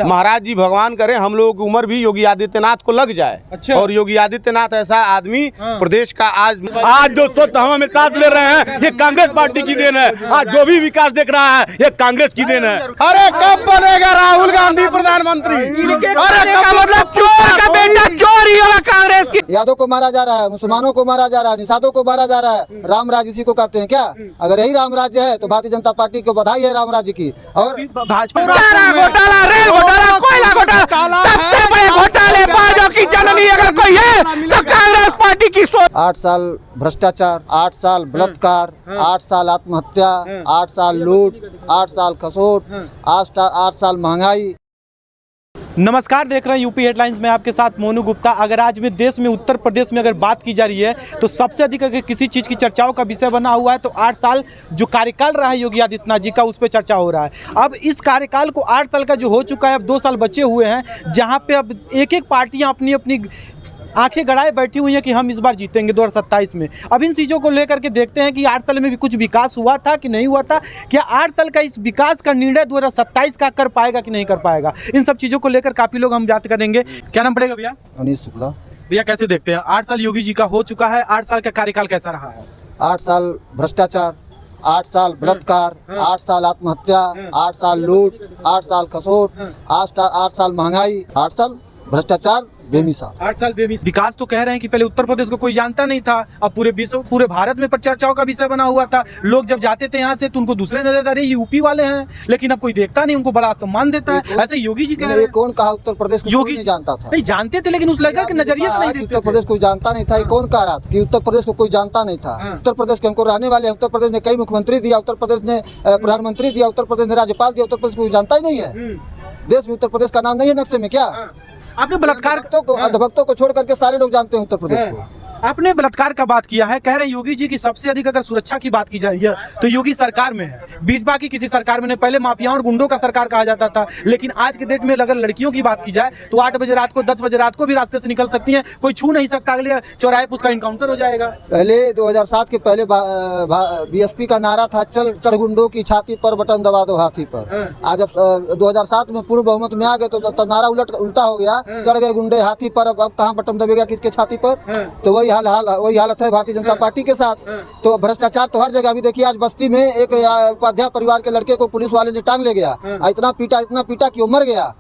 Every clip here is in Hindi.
महाराज जी भगवान करे हम लोगों की उम्र भी योगी आदित्यनाथ को लग जाए। अच्छा। और योगी आदित्यनाथ ऐसा आदमी प्रदेश का आज जो स्वच्छ हवा में सांस ले रहे हैं ये कांग्रेस पार्टी की देन है। आज जो भी विकास देख रहा है ये कांग्रेस की देन है। अरे कब बनेगा राहुल गांधी प्रधानमंत्री? अरे मतलब चोर का बेटा चोर ही होगा कांग्रेस की। यादव को मारा जा रहा है, मुसलमानों को मारा जा रहा है, निषादों को मारा जा रहा है। राम राज्य इसी को कहते हैं क्या? अगर यही राम राज्य है तो भारतीय जनता पार्टी को बधाई है राम राज्य की। और भाजपा घोटाला, रेल घोटाला, कोयला घोटाला, सबसे बड़े घोटालेबाजों की जननी अगर कोई है तो कांग्रेस पार्टी की। 8 साल भ्रष्टाचार, 8 साल बलात्कार, 8 साल आत्महत्या, 8 साल लूट, 8 साल खसोट, 8 साल महंगाई। नमस्कार, देख रहे हैं यूपी हेडलाइंस में आपके साथ मोनू गुप्ता। अगर आज में देश में उत्तर प्रदेश में अगर बात की जा रही है तो सबसे अधिक अगर किसी चीज़ की चर्चाओं का विषय बना हुआ है तो 8 साल जो कार्यकाल रहा है योगी आदित्यनाथ जी का, उस पर चर्चा हो रहा है। अब इस कार्यकाल को 8 साल का जो हो चुका है, अब 2 साल बचे हुए हैं, जहाँ पे अब एक पार्टियाँ अपनी अपनी आंखें गड़ाए बैठी हुई हैं कि हम इस बार जीतेंगे 2027 में। अब इन चीज़ों को लेकर के देखते हैं कि 8 साल में भी कुछ विकास हुआ था कि नहीं हुआ था। क्या 8 साल का इस विकास का निर्णय 2027 का कर पाएगा कि नहीं कर पाएगा? इन सब चीज़ों को लेकर काफ़ी लोग हम बात करेंगे। क्या नाम पड़ेगा भैया? अनीश शुक्ला। भैया कैसे देखते हैं 8 साल योगी जी का हो चुका है, 8 साल का कार्यकाल कैसा रहा है? 8 साल भ्रष्टाचार, 8 साल बलात्कार, 8 साल आत्महत्या, 8 साल लूट, 8 साल खसोट, 8 साल महंगाई, 8 साल भ्रष्टाचार बेमिसाल। 8 साल बेमिसाल विकास तो कह रहे हैं कि पहले उत्तर प्रदेश को कोई जानता नहीं था, अब पूरे विश्व पूरे भारत में पर चर्चाओं का विषय बना हुआ था। लोग जब जाते थे यहाँ से तो उनको दूसरे नजर आ रहे यूपी वाले हैं, लेकिन अब कोई देखता नहीं, उनको बड़ा सम्मान देता है। ऐसे योगी जी कह रहे हैं। कौन कहा उत्तर प्रदेश को योगी नहीं जानता था? नहीं जानते थे, लेकिन उस लड़का के नजरिए से नहीं देखते उत्तर प्रदेश कोई जानता नहीं था। ये कौन कह रहा था कि उत्तर प्रदेश को कोई जानता नहीं था? उत्तर प्रदेश के हमको रहने वाले हैं। उत्तर प्रदेश ने कई मुख्यमंत्री दिया, उत्तर प्रदेश ने प्रधानमंत्री दिया, उत्तर प्रदेश ने राज्यपाल दिया। उत्तर प्रदेश को जानता ही नहीं है। देश में उत्तर प्रदेश का नाम नहीं है नक्शे में क्या? आपने बलात्कार भक्तों को छोड़ करके सारे लोग जानते हैं उत्तर प्रदेश को। आपने बलात्कार का बात किया है, कह रहे हैं योगी जी की सबसे अधिक अगर सुरक्षा की बात की जा रही है तो योगी सरकार में है, बीजेपी की किसी सरकार में नहीं। पहले माफियाओं और गुंडों का सरकार कहा जाता था, लेकिन आज के डेट में अगर लड़कियों की बात की जाए तो 8 बजे रात को 10 बजे रात को भी रास्ते से निकल सकती हैं, कोई छू नहीं सकता, अगले चौराहे पर उसका इनकाउंटर हो जाएगा। पहले 2007 के पहले बीएसपी का नारा था, चल चढ़ गुंडों की छाती पर, बटन दबा दो हाथी पर। आज जब 2007 में पूर्ण बहुमत में आ गए तो नारा उल्टा हो गया, चढ़ गए गुंडे हाथी पर। अब कहाँ बटन दबेगा किसके छाती पर? तो वही हालत है भारतीय जनता पार्टी के साथ। तो भ्रष्टाचार तो हर जगह। अभी देखिए आज बस्ती में एक उपाध्याय परिवार के लड़के को पुलिस वाले ने टांग ले गया, इतना पीटा कि वो मर गया।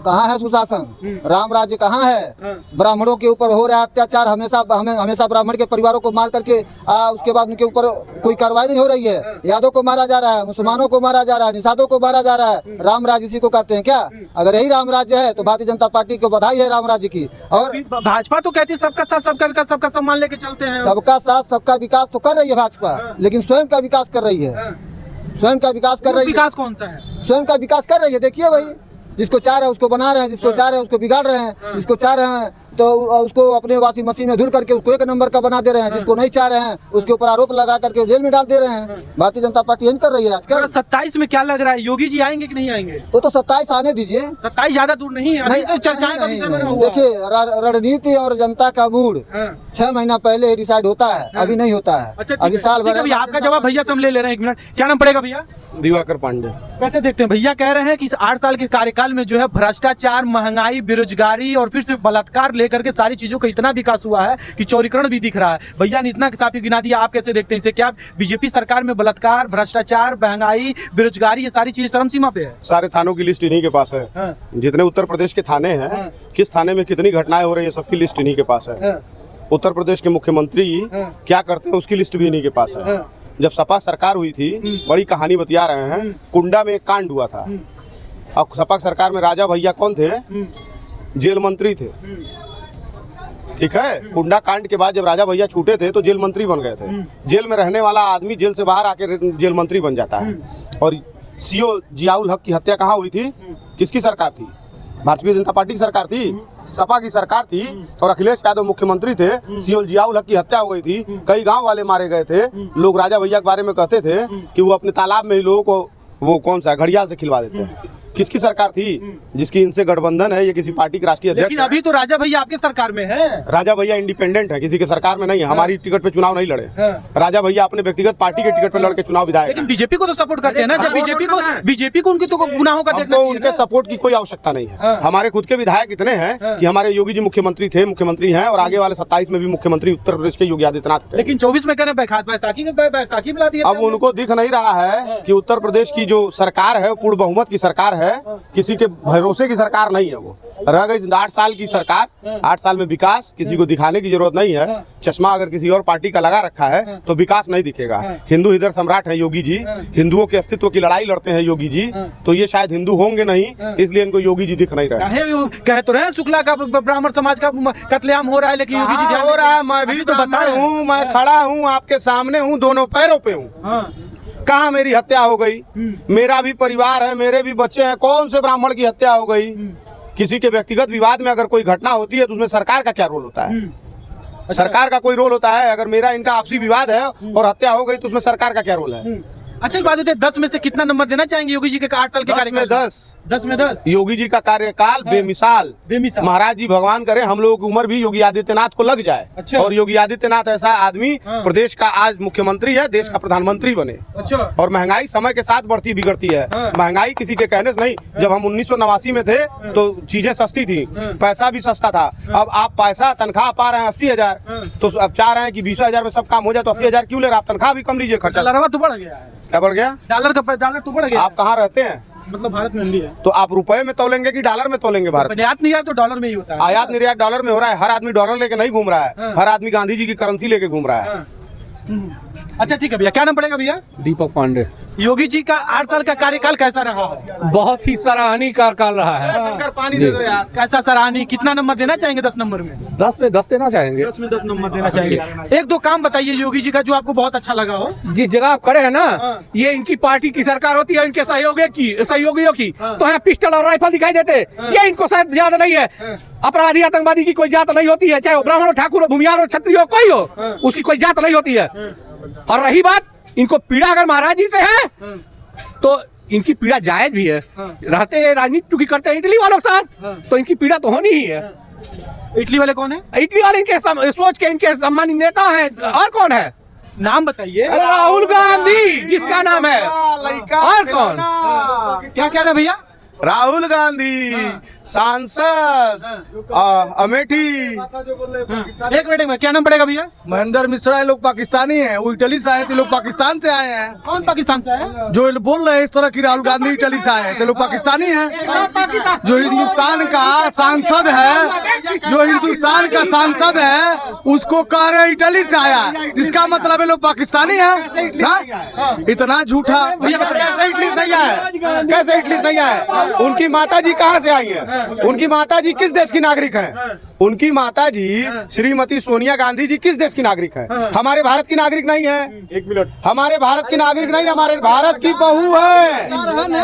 कहाँ है सुशासन? राम राज्य कहाँ है? ब्राह्मणों के ऊपर हो रहा है अत्याचार, हमेशा ब्राह्मण के परिवारों को मार करके उसके बाद उनके ऊपर कोई कार्रवाई नहीं हो रही है। यादव को मारा जा रहा है, मुसलमानों को मारा जा रहा है, निषादों को मारा जा रहा है। राम राज्य इसी को कहते हैं क्या? अगर यही राम राज्य है तो भारतीय जनता पार्टी को बधाई है राम राज्य की। और भाजपा तो कहती है सबका साथ सबका विकास सबका सम्मान लेके चलते हैं। सबका साथ सबका विकास तो कर रही है भाजपा, लेकिन स्वयं का विकास कर रही है। स्वयं का विकास कर रही है। विकास कौन सा है? स्वयं का विकास कर रही है। देखिए वही जिसको चाह रहे हैं उसको बना रहे हैं, जिसको चाह रहे हैं उसको बिगाड़ रहे हैं, जिसको चाह रहे हैं तो उसको अपने वॉशिंग मशीन में धुल करके उसको 1 नंबर का बना दे रहे हैं, जिसको नहीं चाह रहे हैं उसके ऊपर आरोप लगा करके जेल में डाल दे रहे हैं। भारतीय जनता पार्टी यही कर रही है आजकल। 27 में क्या लग रहा है, योगी जी आएंगे कि नहीं आएंगे? वो तो 27 आने दीजिए, 27 ज्यादा दूर नहीं है। चर्चाएं का विषय बना हुआ है। देखिए रणनीति और जनता का मूड 6 महीना पहले डिसाइड होता है, अभी नहीं होता है। अच्छा, अभी साल भर। आपका जवाब भैया से हम ले रहे हैं, 1 मिनट। क्या नाम पड़ेगा भैया? दिवाकर पांडे। कैसे देखते हैं? भैया कह रहे हैं कि इस 8 साल के कार्यकाल में जो है भ्रष्टाचार, महंगाई, बेरोजगारी और फिर से बलात्कार लेकर के सारी चीजों का इतना विकास हुआ है कि चौड़ीकरण भी दिख रहा है। भैया ने इतना काफी गिना दिया, आप कैसे देखते हैं इसे? क्या बीजेपी सरकार में बलात्कार, भ्रष्टाचार, महंगाई, बेरोजगारी ये सारी चीजें चरम सीमा पे है? सारे थानों की लिस्ट इन्हीं के पास है। जितने उत्तर प्रदेश के थाने हैं, किस थाने में कितनी घटनाएं हो रही है, सबकी लिस्ट इन्हीं के पास है। उत्तर प्रदेश के मुख्यमंत्री क्या करते हैं उसकी लिस्ट भी इन्हीं के पास है। जब सपा सरकार हुई थी, बड़ी कहानी बतिया रहे हैं, कुंडा में एक कांड हुआ था। अब सपा सरकार में राजा भैया कौन थे? जेल मंत्री थे। ठीक है, कुंडा कांड के बाद जब राजा भैया छूटे थे तो जेल मंत्री बन गए थे। जेल में रहने वाला आदमी जेल से बाहर आके जेल मंत्री बन जाता है। और सीओ जियाउल हक की हत्या कहाँ हुई थी? किसकी सरकार थी? भारतीय जनता पार्टी की सरकार थी, सपा की सरकार थी। और अखिलेश यादव मुख्यमंत्री थे। सीओ जियाउल हक की हत्या हो गई थी, कई गाँव वाले मारे गए थे। लोग राजा भैया के बारे में कहते थे कि वो अपने तालाब में ही लोगों को वो कौन सा घड़ियाल से खिलवा देते हैं। किसकी सरकार थी जिसकी इनसे गठबंधन है? ये किसी पार्टी के राष्ट्रीय अध्यक्ष लेकिन अभी तो राजा भैया आपके सरकार में है। राजा भैया इंडिपेंडेंट है, किसी के सरकार में नहीं है। हमारी टिकट पे चुनाव नहीं लड़े। राजा भैया अपने व्यक्तिगत पार्टी के टिकट पे लड़ के चुनाव विधायक लेकिन बीजेपी को तो सपोर्ट करते हैं ना। जब बीजेपी को उनके तो गुनाहों का देखना हमको उनके सपोर्ट की कोई आवश्यकता नहीं है। हमारे खुद के विधायक इतने हैं कि हमारे योगी जी मुख्यमंत्री थे, मुख्यमंत्री हैं, और आगे वाले 27 में भी मुख्यमंत्री उत्तर प्रदेश के योगी आदित्यनाथ थे। लेकिन 24 में कह रहे बैसाखी बुला दिया। अब उनको दिख नहीं रहा है कि उत्तर प्रदेश की जो सरकार है पूर्ण बहुमत की सरकार है, किसी के भरोसे की सरकार नहीं है। वो रह गई 8 साल की सरकार, 8 साल में विकास किसी को दिखाने की जरूरत नहीं है। चश्मा अगर किसी और पार्टी का लगा रखा है तो विकास नहीं दिखेगा। हिंदू इधर सम्राट है योगी जी, हिंदुओं के अस्तित्व की लड़ाई लड़ते हैं योगी जी, तो ये शायद हिंदू होंगे नहीं, इसलिए इनको योगी जी दिख नहीं रहे। कह तो रहे शुक्ला का ब्राह्मण समाज का कत्लेआम हो रहा है, लेकिन योगी जी ध्यान हो रहा है। मैं भी तो बता हूँ, मैं खड़ा हूँ आपके सामने हूँ, दोनों पैरों पे हूँ। कहाँ मेरी हत्या हो गई? मेरा भी परिवार है, मेरे भी बच्चे हैं। कौन से ब्राह्मण की हत्या हो गई? किसी के व्यक्तिगत विवाद में अगर कोई घटना होती है तो उसमें सरकार का क्या रोल होता है? सरकार का कोई रोल होता है? अगर मेरा इनका आपसी विवाद है और हत्या हो गई तो उसमें सरकार का क्या रोल है? अच्छा एक बात होती है, 10 में से कितना नंबर देना चाहेंगे योगी जी के 8 साल के कार्यकाल? 10 में 10। योगी जी का कार्यकाल बेमिसाल। महाराज जी भगवान करे हम लोगों की उम्र भी योगी आदित्यनाथ को लग जाए। अच्छा। और योगी आदित्यनाथ ऐसा आदमी प्रदेश का आज मुख्यमंत्री है, देश का प्रधानमंत्री बने। अच्छा। और महंगाई समय के साथ बढ़ती बिगड़ती है। महंगाई किसी के कहने से नहीं। जब हम 1989 में थे तो चीजें सस्ती थी, पैसा भी सस्ता था। अब आप पैसा तनख्वाह पा रहे हैं 80,000, तो अब चाह रहे हैं कि 20,000 में सब काम हो जाए, तो 80,000 क्यों ले रहे? आप तनख्वाह भी कम लीजिए, खर्चा तो बढ़ गया है। क्या बढ़ गया? डॉलर तो बढ़ गया। आप कहाँ रहते हैं? मतलब भारत में मंदी है, तो आप रुपए में तोलेंगे कि डॉलर में तोलेंगे? भारत आयात निर्यात तो डॉलर में ही होता है। आयात निर्यात डॉलर में हो रहा है। हर आदमी डॉलर लेके नहीं घूम रहा है, हर आदमी गांधी जी की करेंसी लेके घूम रहा है। अच्छा ठीक है भैया, क्या नाम पड़ेगा भैया? दीपक पांडे। योगी जी का 8 साल का कार्यकाल कैसा रहा है? बहुत ही सराहनीय कार्यकाल रहा है। शंकर पानी दे दो यार। कैसा सराहनीय? कितना नंबर देना चाहेंगे 10 नंबर में? 10 में 10 देना चाहेंगे। 10 में 10 नंबर देना चाहेंगे। एक दो काम बताइए योगी जी का जो आपको बहुत अच्छा लगा हो। जिस जगह आप खड़े हैं ना, ये इनकी पार्टी की सरकार होती है, इनके सहयोगियों की तो है पिस्टल और राइफल दिखाई देते। ये इनको शायद याद नहीं है। अपराधी आतंकवादी की कोई जात नहीं होती है, चाहे वो ब्राह्मण हो, ठाकुर हो, भूमियार हो, क्षत्रिय हो, कोई हो, उसकी कोई जात नहीं होती है। और रही बात इनको पीड़ा अगर महाराज जी से है तो इनकी पीड़ा जायज भी है। रहते राजनीति चूंकि करते हैं इटली वालों के साथ, तो इनकी पीड़ा तो होनी ही है। इटली वाले कौन है? इटली वाले इनके सोच के इनके सम्मानित नेता हैं। और कौन है? नाम बताइए। राहुल गांधी जिसका नाम है। और कौन? क्या कह रहे भैया? राहुल गांधी सांसद अमेठी। एक मिनट, क्या नाम पड़ेगा भैया? महेंद्र मिश्रा। ये लोग पाकिस्तानी हैं, वो इटली से आए थे। लोग पाकिस्तान से आए हैं। कौन पाकिस्तान से है? जो बोल रहे हैं इस तरह की राहुल गांधी इटली से आए हैं, तो लोग पाकिस्तानी हैं। जो हिंदुस्तान का सांसद है, जो हिंदुस्तान का सांसद है, उसको कह रहे इटली से आया, जिसका मतलब है लोग पाकिस्तानी हैं। इतना झूठा। कैसे इटली नहीं आए? कैसे इटली नहीं आए? उनकी माता जी कहाँ से आई है? उनकी माता जी किस देश की नागरिक है? उनकी माता जी श्रीमती सोनिया गांधी जी किस देश की नागरिक है? हमारे भारत की नागरिक नहीं है। एक मिनट, हमारे भारत की नागरिक नहीं, हमारे भारत की बहू है।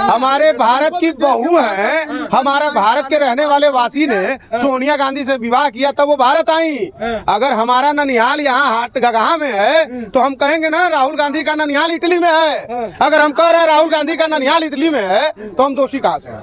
हमारे भारत की बहू है। हमारा भारत के रहने वाले वासी ने सोनिया गांधी से विवाह किया तब वो भारत आई। अगर हमारा ननिहाल यहाँ हाट गगहा में है तो हम कहेंगे ना राहुल गांधी का ननिहाल इटली में है। अगर हम कह रहे हैं राहुल गांधी का ननिहाल इटली में है तो हम दोषी कहाँ से हैं?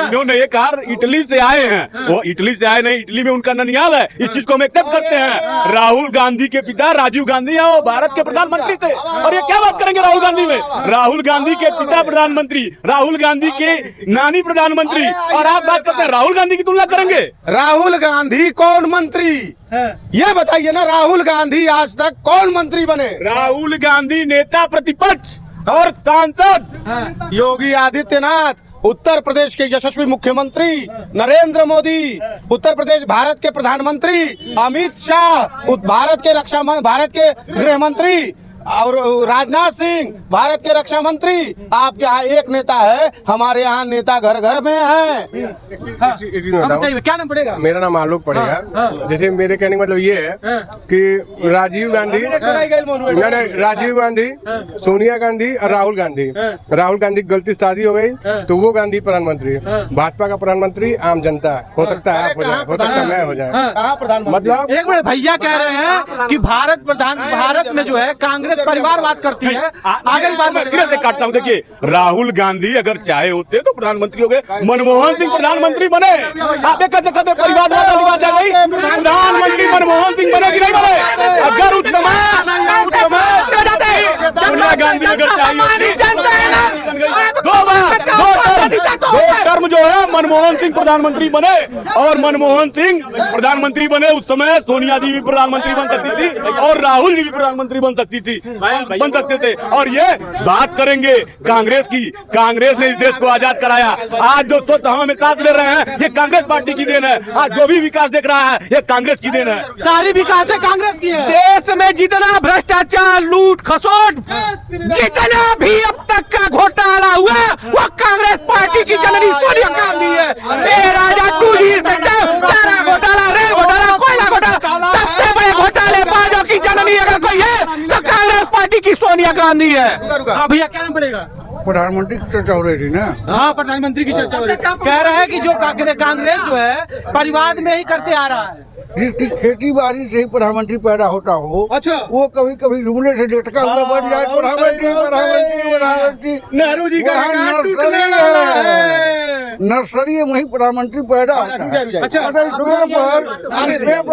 इन्होंने ये कहा इटली से आए हैं, वो इटली से आए नहीं, इटली में उनका ननिहाल है। इस चीज को हम एक्सेप्ट करते हैं। राहुल गांधी के पिता राजीव गांधी हैं, वो भारत के प्रधानमंत्री थे। और ये क्या बात करेंगे राहुल गांधी में? राहुल गांधी के पिता प्रधानमंत्री, राहुल गांधी के नानी प्रधानमंत्री, और आप बात करते हैं राहुल गांधी की तुलना करेंगे। राहुल गांधी कौन मंत्री? ये बताइए ना, राहुल गांधी आज तक कौन मंत्री बने? राहुल गांधी नेता प्रतिपक्ष और सांसद। योगी आदित्यनाथ उत्तर प्रदेश के यशस्वी मुख्यमंत्री, नरेंद्र मोदी उत्तर प्रदेश भारत के प्रधानमंत्री, अमित शाह भारत के गृह मंत्री, और राजनाथ सिंह भारत के रक्षा मंत्री। आपके यहाँ एक नेता है, हमारे यहाँ नेता घर घर में है। क्या नाम पड़ेगा? मेरा नाम आलोक पड़ेगा। जैसे मेरे कहने का मतलब ये है कि राजीव गांधी, सोनिया गांधी और राहुल गांधी की गलती शादी हो गई तो वो गांधी प्रधानमंत्री, भाजपा का प्रधानमंत्री आम जनता। हो सकता है आप हो जाए, हो सकता है मैं हो जाए। मतलब एक मिनट, भैया कह रहे हैं कि भारत में जो है कांग्रेस कांग्रेस परिवारवाद करती है। आगे की बात मैं फिर से काटता हूँ। देखिए, राहुल गांधी अगर चाहे होते तो प्रधानमंत्री हो गए, मनमोहन सिंह प्रधानमंत्री बने। आप कहते कहते परिवारवाद वाली बात आ गई, प्रधानमंत्री मनमोहन सिंह बने कि नहीं बने? अगर उस समय सोनिया गांधी अगर चाहिए दो टर्म जो है मनमोहन सिंह प्रधानमंत्री बने, और मनमोहन सिंह प्रधानमंत्री बने उस समय सोनिया जी भी प्रधानमंत्री बन सकती थी और राहुल जी भी प्रधानमंत्री बन सकते थे। और ये बात करेंगे कांग्रेस की, कांग्रेस ने इस देश को आजाद कराया। आज जो स्वच्छ हवा में सांस ले रहे हैं ये कांग्रेस पार्टी की देन है। आज जो भी विकास देख रहा है ये कांग्रेस की देन है। सारी विकास है कांग्रेस की है। देश में जितना भ्रष्टाचार, लूट खसोट, जितना भी अब तक का घोटाला हुआ वो कांग्रेस पार्टी की जननी सोनिया गांधी है। ए राजा तू जी चारा घोटाला, रेल घोटाला, कोयला घोटाला, सबसे बड़े घोटाले बाजों की जननी अगर कोई है तो कांग्रेस पार्टी की सोनिया गांधी है। हाँ भैया, क्या नाम पड़ेगा? प्रधानमंत्री की चर्चा हो रही थी ना। हाँ, प्रधानमंत्री की चर्चा हो रही है। कह रहे हैं कि जो कांग्रेस जो है परिवार में ही करते आ रहा है। जिसकी खेती बाड़ी से ही प्रधानमंत्री पैदा होता हो, अच्छा, वो कभी कभी रुगने से लटका हुआ बन जाए प्रधानमंत्री। नेहरू जी का नर्सरी वही प्रधानमंत्री पैदा होता है। अच्छा,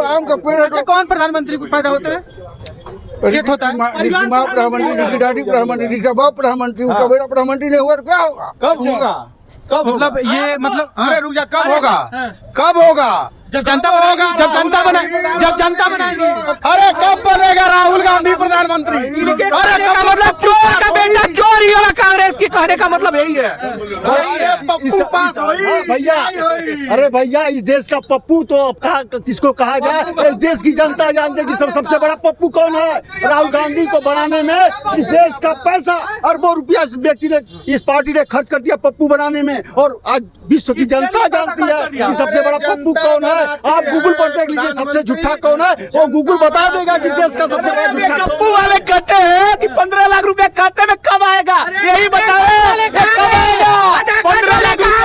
आम का पेड़ अच्छा, कौन प्रधानमंत्री पैदा होता है? खेत होता है। जिसकी माँ प्रधानमंत्री, जिसकी दादी प्रधानमंत्री, जिसका बाप प्रधानमंत्री, उसका बेटा प्रधानमंत्री नहीं हुआ तो क्या होगा? कब होगा? कब मतलब ये मतलब अरे रुक जा, कब होगा? हाँ। कब होगा? जब जनता बनाएगी, जब जनता बनाएगी। अरे कब बनेगा राहुल गांधी प्रधानमंत्री? अरे का मतलब चोर का बेटा चोर ही होगा कांग्रेस की, कहने का मतलब यही है। भैया, अरे भैया, इस देश का पप्पू तो अब किसको कहा जाए? इस देश की जनता जानती है कि सबसे बड़ा पप्पू कौन है। राहुल गांधी को बनाने में इस देश का पैसा अरबों रुपया इस व्यक्ति ने, इस पार्टी ने खर्च कर दिया पप्पू बनाने में। और आज विश्व की जनता जानती है कि सबसे बड़ा पप्पू कौन है। आप गूगल पर देख लीजिए सबसे झूठा कौन है, वो गूगल बता देगा कि देश का सबसे बड़ा झूठा। पप्पू वाले कहते हैं कि 15 लाख रुपए खाते में कब आएगा, यही बताओ कब आएगा? 15 लाख रुपए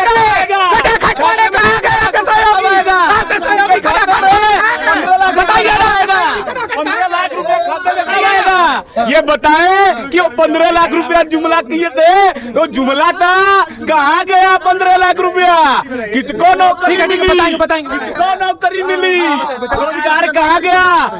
ये बताए कि वो 15 लाख रुपया जुमला किए थे, तो जुमला था कहाँ गया 15 लाख रुपया? किसको नौकरी मिली? बताएंगे। किसको नौकरी मिली? रोजगार कहाँ गया?